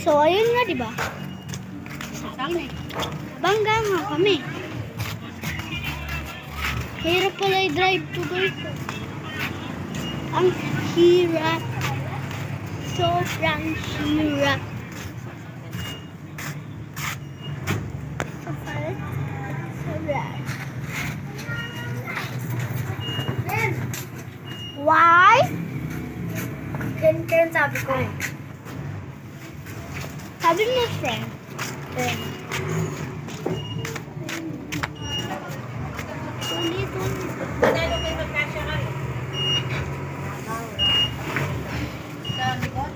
So, ayun nga, diba? Sabi na. Bangga nga kami. Hirap pala i-drive to guys. Ang hirap. Sobrang hirap. Sobrang. Why? Ken, sabi ko eh. Sabi mo, friend. Ken. Tulit. Magkano kayo magkasya ka rin? Sa likod?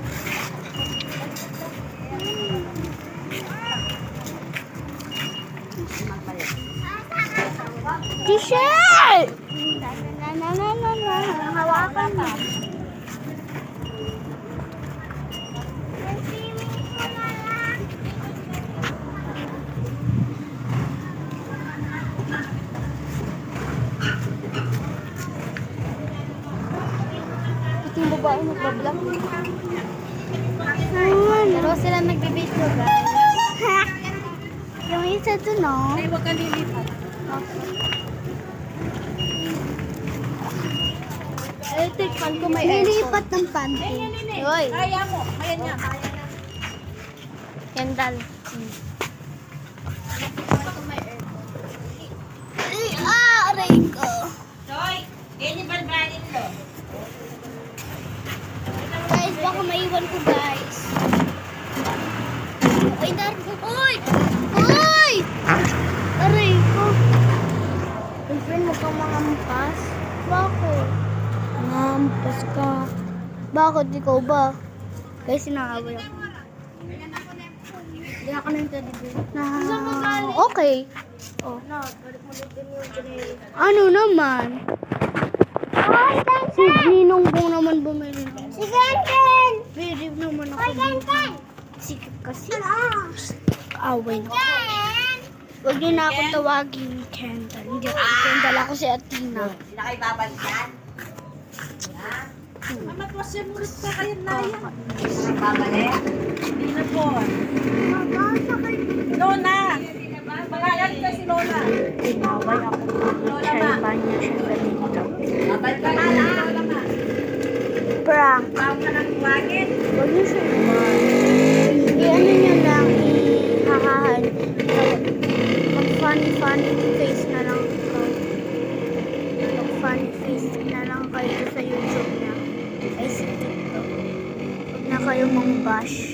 T-shirt! Hawakan mo. Ito yung babae nagbablog. Pero sila nagbibideo guys. Yung isa dun, no? Ay, huwag ka lilipat. Eh, tikpan ko may nilipat ng panty. Yoy. Kaya mo. Kaya niya. Kendall. Aray ko. Soy, ganyan ba balbalin lo? Guys, baka maiwan ko, guys. Ay, darbo. Uy! Uy! Aray ko. Girlfriend, mo kang mangampas. Bakit? Mangampas ka. Bakit? Ikaw ba? Guys, sinakawal ako. Hindi ako nang tadi ko. Okay. Oh, no. Balik mo dito yung generic. Ano naman? Si Ginong Bong naman bumili. Si Ken! Bili naman ako. Sikip kasi. Away na ako. Huwag niyo na akong tawagin Kendall. Hindi ako si Kendall. Ako si Athena. Hindi na kayo babalikan. Matwas yan ulit pa kayo na yan. Babalik? Hindi na po. Lola! Pangalan ka si Lola. Tinaway ako. Lola Siya ma. iba niya siya ganito. Babalik ka na Lola ma. Prank. Tawag ka ng tuwagin. Huwag niyo siya iba. I-ano niyo lang. I-hahahan. Mag-funny face na lang ikaw. Mag-funny face na lang kayo sa YouTube niya. Ay, sa TikTok. Huwag na kayo mang-bash.